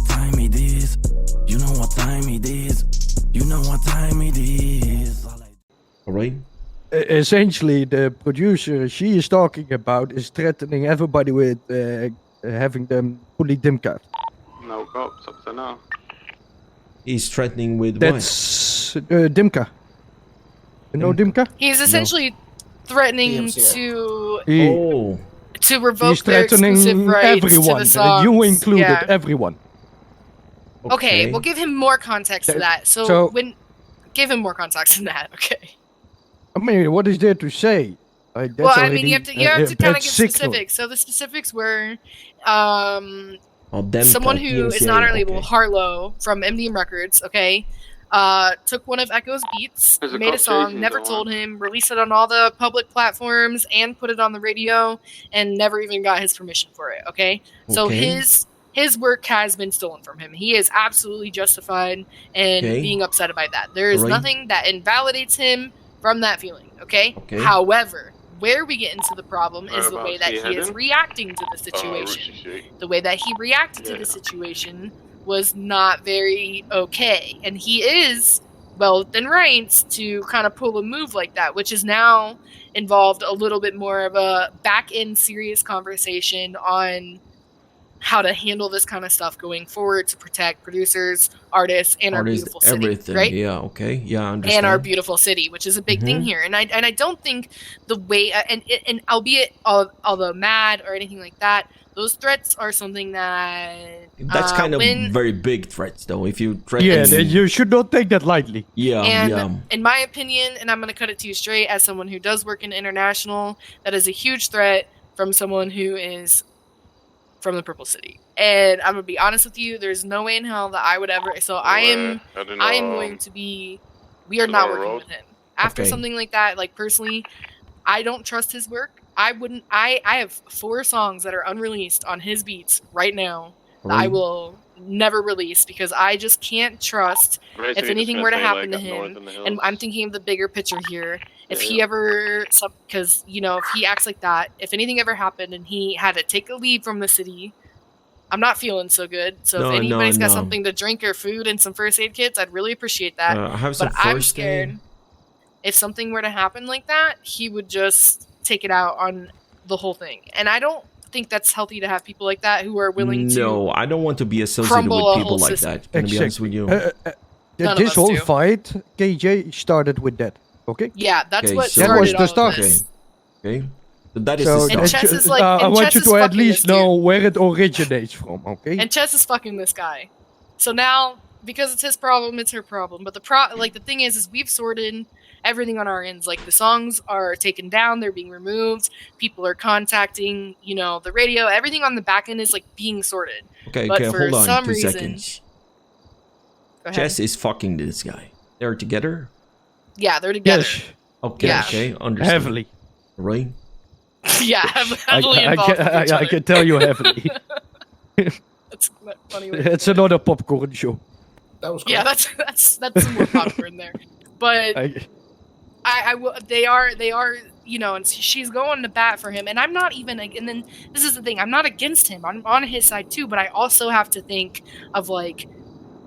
what time it is. You know what time it is. You know what time it is. All right. Essentially, the producer she is talking about is threatening everybody with having them fully dim cut. No cops up to now. He's threatening with That's Dimka. You know Dimka? He's essentially threatening to revoke He's their exclusive threatening rights everyone, to the songs. you included, Yeah. everyone. Okay, we'll give him more context to that. So give him more context than that. Okay. I mean, what is there to say? That's Well, I mean, already, you have to kind of bad get signal. specifics. So the specifics were, Demka, someone who is DMCA, not our label, okay. Harlow from MDM Records, okay, took one of Echo's beats, There's a made a cop song, chasing never someone. told him, released it on all the public platforms, and put it on the radio, and never even got his permission for it, okay? So his work has been stolen from him. He is absolutely justified in being upset about that. There is nothing that invalidates him from that feeling, okay? However, where we get into the problem is the way that he is reacting to the situation. The way that he reacted to the situation was not very okay. And he is well within rights to kind of pull a move like that, which is now involved a little bit more of a back-end serious conversation on how to handle this kind of stuff going forward to protect producers, artists, and our beautiful city, right? Yeah, okay. Yeah, I understand. And our beautiful city, which is a big thing here. And I don't think the way and albeit although mad or anything like that, those threats are something that's kind of very big threats, though. If you threaten, you should not take that lightly. In my opinion, and I'm going to cut it to you straight, as someone who does work in international, that is a huge threat from someone who is from the Purple City. And I'm gonna be honest with you, there's no way in hell that I would ever. So I am going to be. We are not working with him after something like that. Like personally, I don't trust his work. I wouldn't. I have 4 songs that are unreleased on his beats right now that I will never release because I just can't trust if anything were to happen to him. And I'm thinking of the bigger picture here. If he ever, because if he acts like that, if anything ever happened and he had to take a leave from the city, I'm not feeling so good. So if anybody's got something to drink or food and some first aid kits, I'd really appreciate that. But I'm scared if something were to happen like that, he would just take it out on the whole thing. And I don't think that's healthy to have people like that who are willing to. No, I don't want to be associated with people like that. To be honest with you. This whole fight, KJ started with that. Okay. Yeah, that's what that was started the start. Okay. That is so the Chess is I want you to at least know where it originates from. Okay. And Chess is fucking this guy. So now, because it's his problem, it's her problem. But the thing is we've sorted everything on our ends. Like the songs are taken down, they're being removed. People are contacting, the radio. Everything on the back end is like being sorted. Okay. But Hold on. some 2 reason, seconds. Chess is fucking this guy. They're together. Yeah, they're together. Yes. Okay. Yeah. Okay. Understand. Heavily. Right. Yeah, heavily involved with each I other. can tell you heavily. That's funny. It's another popcorn show. That was cool. Yeah, that's some more popcorn there. But they are, and she's going to bat for him. And I'm not even, and then this is the thing, I'm not against him. I'm on his side too, but I also have to think of like,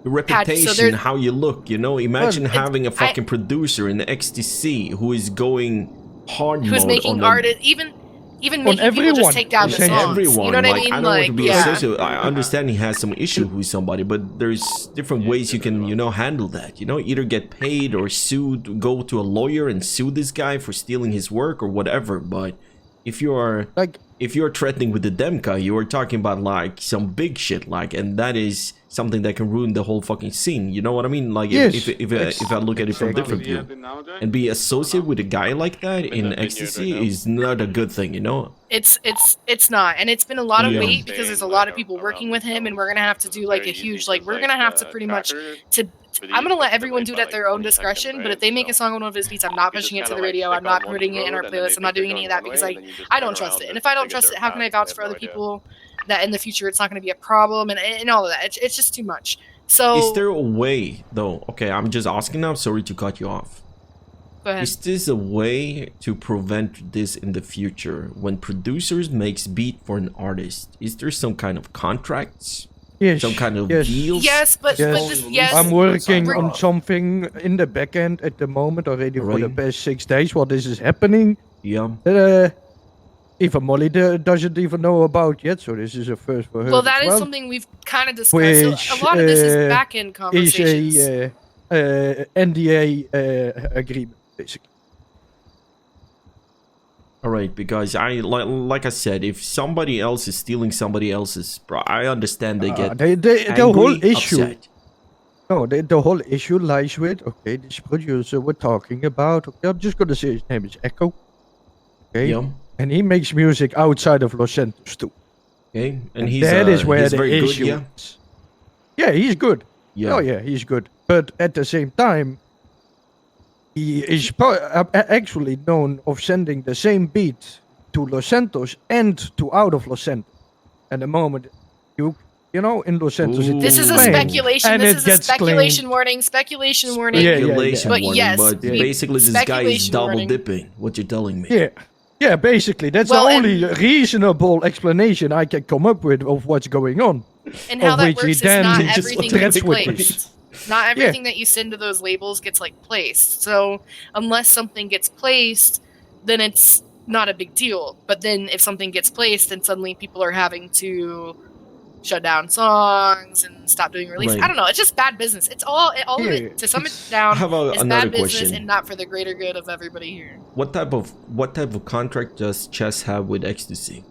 your reputation, how you look, imagine having a fucking producer in the XTC who is going hard who's mode making on artists, even making people just take down the songs. Everyone, you know what I mean? I don't want to be associated. I understand he has some issue with somebody, but there's different ways you can, handle that. Either get paid or sued, go to a lawyer and sue this guy for stealing his work or whatever. But if you're threatening with the Demka, you are talking about like some big shit, and that is something that can ruin the whole fucking scene. You know what I mean? Like if I look at it from a different view, and be associated with a guy like that in ecstasy is not a good thing. It's not, and it's been a lot of weight because there's a lot of people working with him, and we're gonna have to do like a huge we're gonna have to pretty much I'm gonna let everyone do it at their own discretion, but if they make a song on one of his beats, I'm not pushing it to the radio, I'm not putting it in our playlist, I'm not doing any of that because I don't trust it. And if I don't trust it, how can I vouch for other people that in the future it's not going to be a problem and all of that? It's just too much. So is there a way though? Okay, I'm just asking now, sorry to cut you off. Go ahead. Is this a way to prevent this in the future when producers makes beat for an artist? Is there some kind of contracts Yes, some kind of yes. deals? Yes, but Yes. this, yes. I'm working We're- on something in the back end at the moment already for the Right. past 6 days while this is happening. Yeah. Even Molly doesn't even know about yet, so this is a first for her. Well, as that is well. something we've kind of discussed. So Which, a lot of this is back end Is conversations. a NDA agreement, basically. All right, because like I said, if somebody else is stealing somebody else's, I understand they get the angry, whole issue. upset. No, the whole issue lies with, okay, this producer we're talking about, okay, I'm just gonna say his name is Echo, okay, Yeah. and he makes music outside of Los Santos too. Okay, and And he's that is where he's the very issue good. Yeah. is. Yeah, he's good. Yeah. Oh yeah, he's good. But at the same time, he is actually known of sending the same beat to Los Santos and to out of Los Santos. And the moment you know, in Los Santos, Ooh. This is a claimed, speculation. and This it is a gets speculation claimed. warning. Speculation warning. Yeah, Speculation But warning, yes, but we- basically this guy is speculation double warning. dipping. What you're telling me? Yeah, basically, that's Well, the and- only reasonable explanation I can come up with of what's going on. And how Of that which he works is then not just everything threats gets with placed. Not everything that you send to those labels gets like placed. So unless something gets placed, then it's not a big deal. But then if something gets placed, then suddenly people are having to shut down songs and stop doing releases. Right. I don't know. It's just bad business. It's all of Yeah. it. To sum it down, I have is another bad business question. and not for the greater good of everybody here. What type of contract does Chess have with Ecstasy?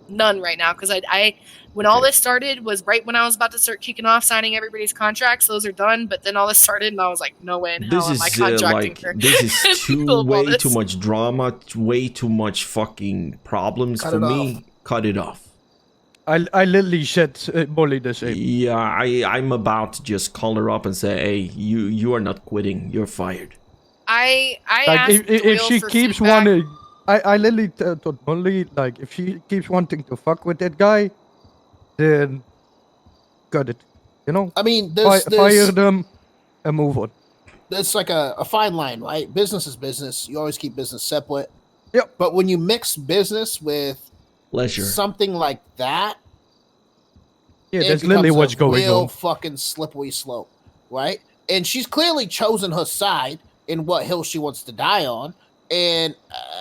None right now because I when all Okay. this started was right when I was about to start kicking off signing everybody's contracts. Those are done, but then all this started and I was like, no way in hell This am I is contracting like for this is people about way this. too much drama, way too much fucking problems Cut for it me. Cut it off. I literally said Molly the same. Yeah, I'm about to just call her up and say, hey, you are not quitting. You're fired. I Like asked if Doyle she for keeps feedback. wanting, I literally told Molly, like, if she keeps wanting to fuck with that guy, then cut it. You know, I mean, fire them and move on. there's like a fine line, right? Business is business. You always keep business separate. Yep. But when you mix business with Pleasure. something like that, Yeah, it that's literally becomes what's a going real on. fucking slippery slope, right? And she's clearly chosen her side in what hill she wants to die on, and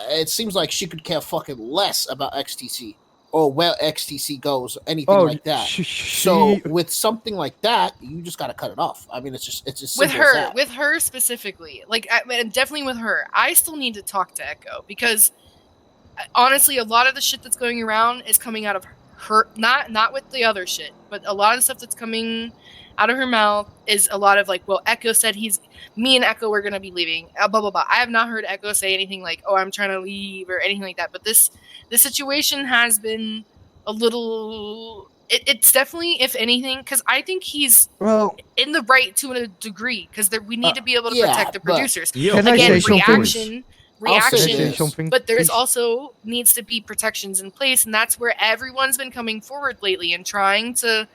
it seems like she could care fucking less about XTC or where XTC goes, or anything like that. So with something like that, you just got to cut it off. I mean, it's just with simple as her, that. with her specifically, like definitely with her. I still need to talk to Echo because honestly, a lot of the shit that's going around is coming out of her, not with the other shit, but a lot of the stuff that's coming out of her mouth is a lot of like, well, Echo said me and Echo were gonna be leaving, blah blah blah. I have not heard Echo say anything like, oh, I'm trying to leave or anything like that. But this situation has been a little. It's definitely, if anything, because I think he's Well, in the right to a degree because we need to be able to yeah, protect the but- producers. Yeah, Can I Again, say something? reaction, I'll say can I say this. something? but there's please? also needs to be protections in place, and that's where everyone's been coming forward lately and trying to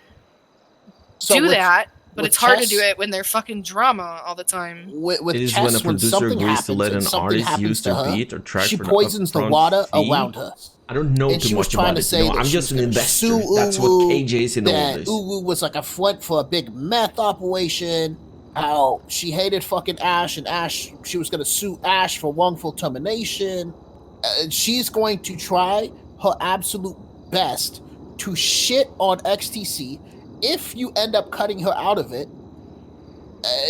So do with- that. But with it's hard to chess- do it when they're fucking drama all the time. With It is chess, when a producer something agrees happens to let and an something artist happens use to their her, beat or track she for an poisons the upfront water fee. around her. I don't know And too she was much trying about to it. say No, that I'm she just was an gonna investor. sue That's what Uwu, KJ is in all that this. Uwu was like a front for a big meth operation. How she hated fucking Ash, and Ash, she was going to sue Ash for wrongful termination. She's going to try her absolute best to shit on XTC if you end up cutting her out of it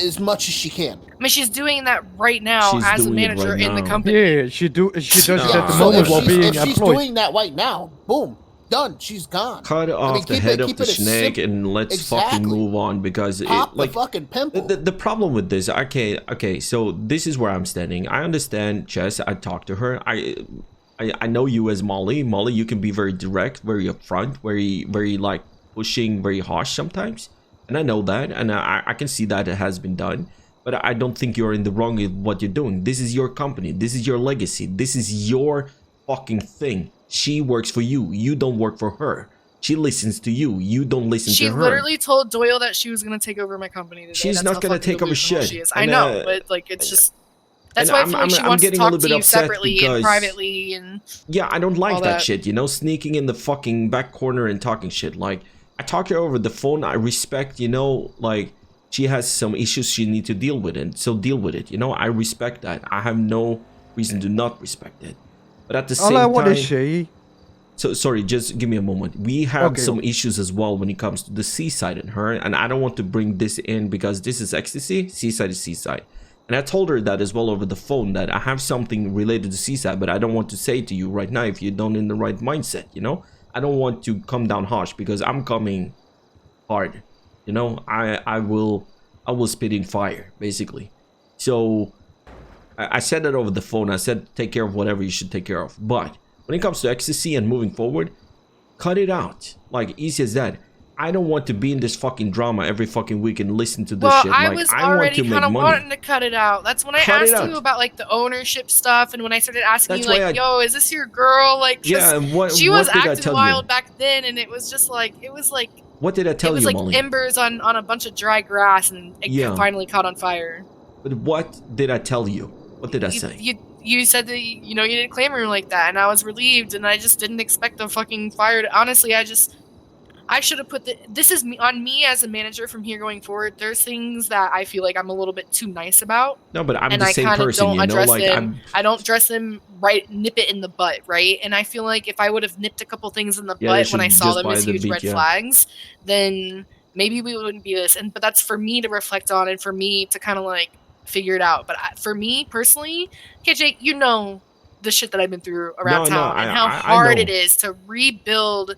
as much as she can. I mean, she's doing that right now She's as a doing it manager right in the now. company. Yeah, she does it at the So moment if while being if she's employed. doing that right now, boom, done. She's gone. Cut off the keep head it- of keep the it as snake simple- and let's fucking Exactly. move on because Pop it like the fucking pimple. the problem with this, okay, so this is where I'm standing. I understand Chess. I talked to her. I know you as Molly. Molly, you can be very direct, very upfront, very like pushing, very harsh sometimes. And I know that, and I can see that it has been done. But I don't think you're in the wrong with what you're doing. This is your company. This is your legacy. This is your fucking thing. She works for you. You don't work for her. She listens to you. You don't listen She to her. literally told Doyle that she was going to take over my company today. She's That's not how gonna fucking take over delusional shit. She is. I And, know, but like it's just that's and why I feel like she I'm wants to getting a talk little to bit you upset separately because- and privately and Yeah, I don't like all that that. shit, you know, sneaking in the fucking back corner and talking shit. Like, I talk to her over the phone. I respect, like she has some issues she needs to deal with, and so deal with it. I respect that. I have no reason to not respect it. But at the same time, all I want to say. So sorry, just give me a moment. We have some issues as well when it comes to the Seaside and her, and I don't want to bring this in because this is ecstasy. Seaside is Seaside. And I told her that as well over the phone, that I have something related to Seaside, but I don't want to say to you right now if you don't in the right mindset, I don't want to come down harsh because I'm coming hard. I will spit in fire, basically. So I said that over the phone. I said take care of whatever you should take care of. But when it comes to ecstasy and moving forward, cut it out. Like, easy as that. I don't want to be in this fucking drama every fucking week and listen to this shit. I was already kind of wanting to cut it out. That's when I asked you about like the ownership stuff, and when I started asking you like, "Yo, is this your girl?" Like, yeah, she was acting wild back then, and it was just like, What did I tell you, It was like Molly? embers on a bunch of dry grass, and it finally caught on fire. But what did I tell you? What did I say? You said that you didn't claim her like that, and I was relieved, and I just didn't expect a fucking fire. Honestly, I should have put this is on me as a manager from here going forward. There's things that I feel like I'm a little bit too nice about. No, but I'm the same person, I don't address them right, nip it in the butt, right? And I feel like if I would have nipped a couple things in the butt when I saw them as huge red flags, then maybe we wouldn't be this. But that's for me to reflect on and for me to kind of like figure it out. But for me personally, KJ, the shit that I've been through around town and how hard it is to rebuild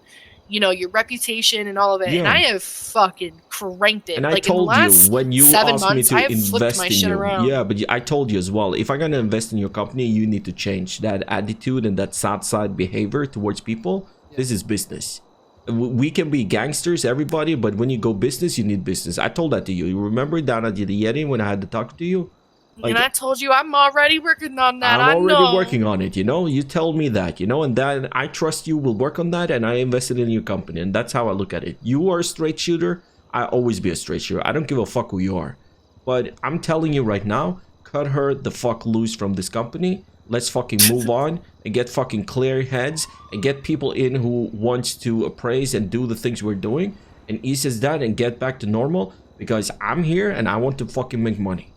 your reputation and all of it. Yeah. And I have fucking cranked it. And I told you when you asked me to invest in you. Around. Yeah, but I told you as well, if I'm going to invest in your company, you need to change that attitude and that sad side behavior towards people. Yeah. This is business. We can be gangsters, everybody, but when you go business, you need business. I told that to you. You remember down at the Yeti when I had to talk to you? Like, and I told you I'm already working on that. I'm already working on it, You tell me that, and that I trust you will work on that, and I invested in your company, and that's how I look at it. You are a straight shooter. I always be a straight shooter. I don't give a fuck who you are. But I'm telling you right now, cut her the fuck loose from this company. Let's fucking move on and get fucking clear heads and get people in who wants to appraise and do the things we're doing and ease that and get back to normal because I'm here and I want to fucking make money.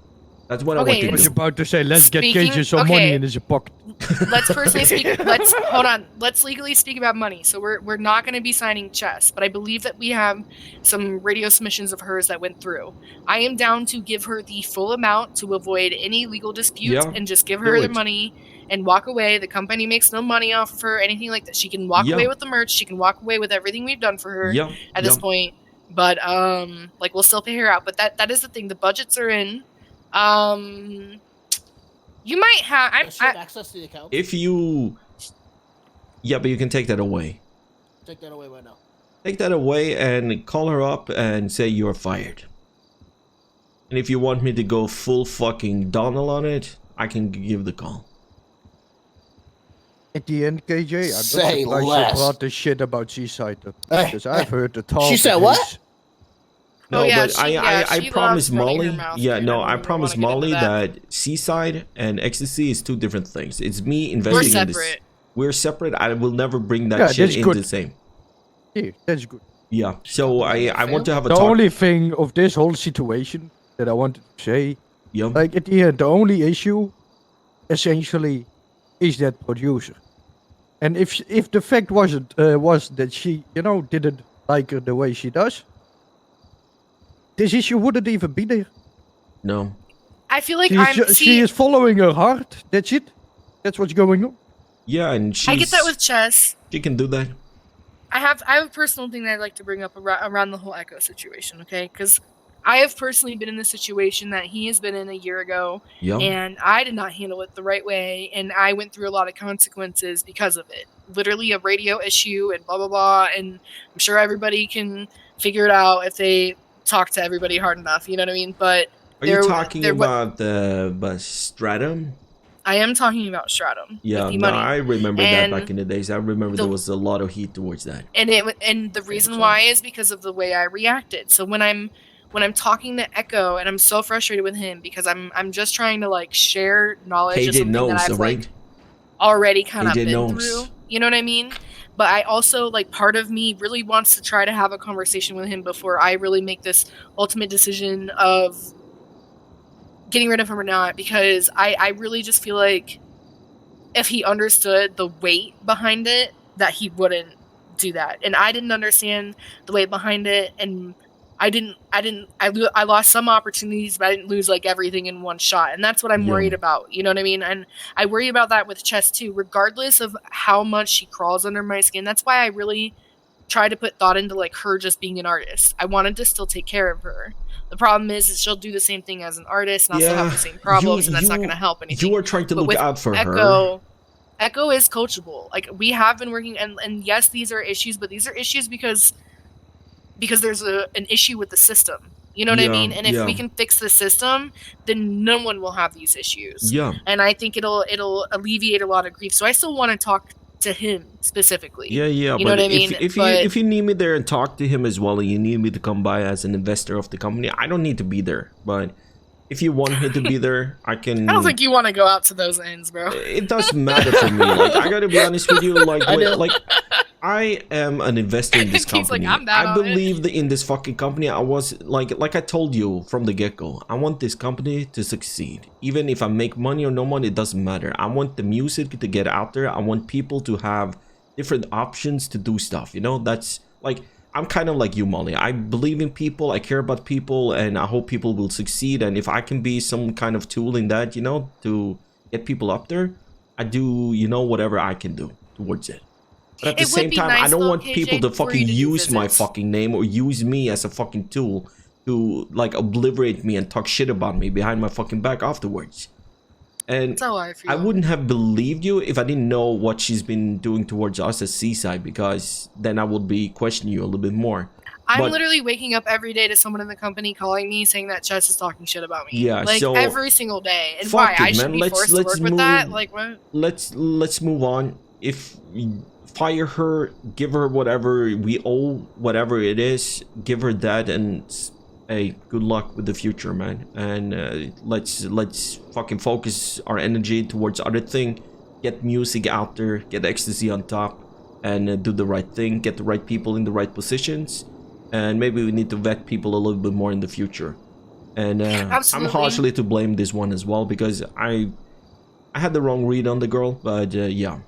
That's what I want to do. I was about to say, let's get KJ some money in his pocket. Let's personally speak. Hold on. Let's legally speak about money. So we're not going to be signing chess, but I believe that we have some radio submissions of hers that went through. I am down to give her the full amount to avoid any legal disputes and just give her the money and walk away. The company makes no money off of her, anything like that. She can walk away with the merch. She can walk away with everything we've done for her at this point. But we'll still pay her out. But that is the thing. The budgets are in. You might have access to the account. If you, but you can take that away. Take that away right now. Take that away and call her up and say you're fired. And if you want me to go full fucking Donald on it, I can give the call. At the end, KJ, I'm say not surprised you brought the shit about Seaside because I've heard the talk. She said what? No, but I promised Molly. I promised Molly that Seaside and ecstasy is two different things. It's me investing in this. We're separate. I will never bring that shit into the same. Yeah, that's good. Yeah. So I want to have a talk. The only thing of this whole situation that I wanted to say, like at the end, the only issue, essentially, is that producer. And if the fact was that she, didn't like her the way she does. This issue wouldn't even be there. No. I feel like she is following her heart. That's it. That's what's going on. Yeah, and I get that with chess. She can do that. I have a personal thing that I'd like to bring up around the whole Echo situation, okay? Because I have personally been in the situation that he has been in a year ago, and I did not handle it the right way, and I went through a lot of consequences because of it. Literally a radio issue and blah, blah, blah, and I'm sure everybody can figure it out if they talk to everybody hard enough, you know what I mean? But are you talking about the Stratum? I am talking about Stratum. Yeah, I remember that back in the days. I remember there was a lot of heat towards that. And the reason why is because of the way I reacted. So when I'm talking to Echo and I'm so frustrated with him because I'm just trying to like share knowledge of something that I've already kind of been through. You know what I mean? but I also, like, part of me really wants to try to have a conversation with him before I really make this ultimate decision of getting rid of him or not, because I really just feel like if he understood the weight behind it, that he wouldn't do that. And I didn't understand the weight behind it, and I lost some opportunities, but I didn't lose like everything in one shot. And that's what I'm worried about. You know what I mean? And I worry about that with chess too, regardless of how much she crawls under my skin. That's why I really try to put thought into like her just being an artist. I wanted to still take care of her. The problem is she'll do the same thing as an artist and also have the same problems, and that's not going to help anything. You are trying to look out for her. Echo is coachable. Like, we have been working, and yes, these are issues, but these are issues because there's an issue with the system. You know what I mean? And if we can fix the system, then no one will have these issues. Yeah. And I think it'll alleviate a lot of grief. So I still want to talk to him specifically. Yeah. You know what I mean? If you need me there and talk to him as well, and you need me to come by as an investor of the company, I don't need to be there. But if you want me to be there, I can. I don't think you want to go out to those ends, bro. It doesn't matter for me. Like, I gotta be honest with you. I am an investor in this company. Like, I believe in this fucking company. I was like I told you from the get-go. I want this company to succeed. Even if I make money or no money, it doesn't matter. I want the music to get out there. I want people to have different options to do stuff. You know, that's like, I'm kind of like you, Molly. I believe in people. I care about people, and I hope people will succeed. And if I can be some kind of tool in that, you know, to get people up there, I do, you know, whatever I can do towards it. But at the same time, I don't want people to fucking use my fucking name or use me as a fucking tool to like obliterate me and talk shit about me behind my fucking back afterwards. And That's how I feel. I wouldn't have believed you if I didn't know what she's been doing towards us at Seaside, because then I would be questioning you a little bit more. I'm literally waking up every day to someone in the company calling me saying that Chess is talking shit about me. Yeah, like so every single day. And why? I should be forced to work with that? Like, what? Let's move on. If fire her, give her whatever we owe, whatever it is, give her that, and hey, good luck with the future, man. And let's fucking focus our energy towards other thing. Get music out there, get ecstasy on top, and do the right thing. Get the right people in the right positions, and maybe we need to vet people a little bit more in the future. And I'm partially to blame this one as well, because I had the wrong read on the girl, but yeah.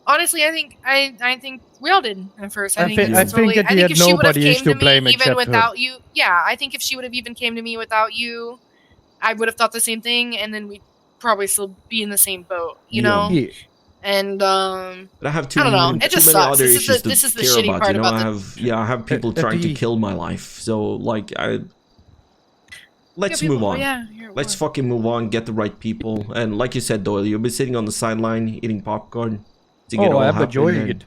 Honestly, I think we all did at first. I think if she would have came to me even without you, yeah, I think if she would have even came to me without you, I would have thought the same thing, and then we'd probably still be in the same boat, you know. Yeah. And but I have I don't know. It just sucks. This is the shitty part about I have people trying to kill my life. So like let's move on. Let's fucking move on. Get the right people. And like you said, Doyle, you've been sitting on the sideline eating popcorn. I'm enjoying it.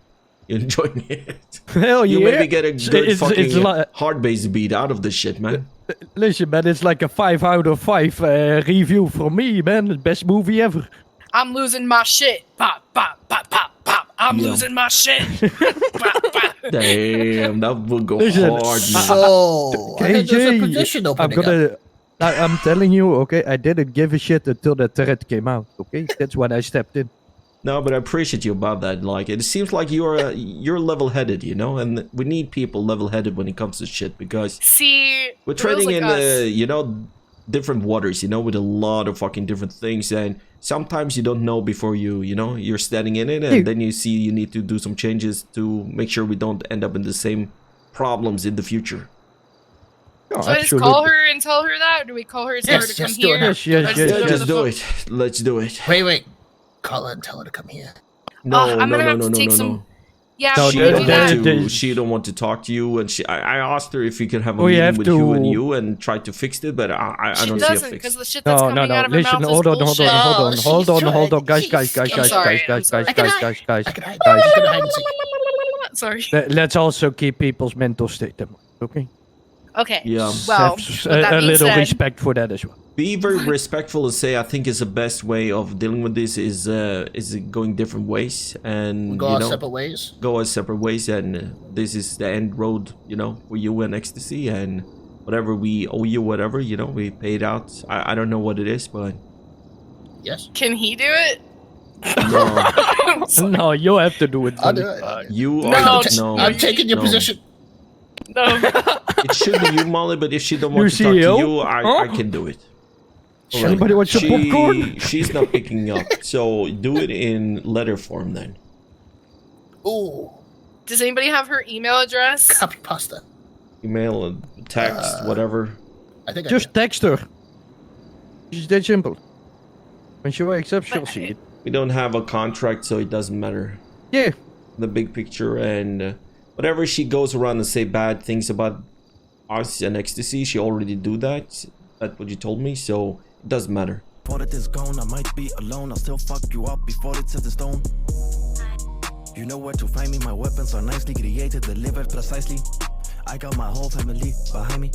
You're enjoying it. Hell yeah. You maybe get a good fucking hard bass beat out of this shit, man. Listen, man, it's like a 5 out of 5 review from me, man. The best movie ever. I'm losing my shit. Pop, pop, pop, pop, pop. I'm losing my shit. Pop, pop. Damn, that would go hard. So, there's a position opening up. I'm telling you, okay, I didn't give a shit until the threat came out, okay? That's when I stepped in. No, but I appreciate you about that. Like, it seems like you're level-headed, you know, and we need people level-headed when it comes to shit, because we're trading in you know, different waters, you know, with a lot of fucking different things, and sometimes you don't know before you're standing in it, and then you see you need to do some changes to make sure we don't end up in the same problems in the future. Oh, so I just call her and tell her that, or do we call her and tell her to come here? Yes, just do it. Let's do it. Wait. Call her and tell her to come here. No. Yeah, she don't want to talk to you, and I asked her if we could have a meeting with you and try to fix it, but I don't see a fix. Because the shit that's coming out of her mouth is bullshit. Hold on, guys. Sorry. Let's also keep people's mental state in mind, okay? Okay. Yeah. Well, a little respect for that as well. Be very respectful and say, I think is the best way of dealing with this is going different ways, and go our separate ways. Go our separate ways, and this is the end road, you know, for you and Ecstasy, and whatever we owe you, whatever, you know, we paid out. I don't know what it is, but yes. Can he do it? No, No, you have to do it. I'll do Sonny. it. you No, are no, I'm taking your no. position. No. It should be you, Molly, but if she don't want to Your talk to CEO? you, I Huh? can do it. Anybody want some popcorn? She's not picking up, so do it in letter form then. Ooh, Does anybody have her email address? copy pasta. Email, text, whatever. I think Just text her. It's that simple. When she accepts, she'll see it. We don't have a contract, so it doesn't matter. Yeah. The big picture, and whatever she goes around and say bad things about us and ecstasy, she already do that. That's what you told me, so it doesn't matter. Before that is gone, I might be alone. I'll still fuck you up before it's set in stone. You know where to find me. My weapons are nicely created, delivered precisely. I got my whole family behind me.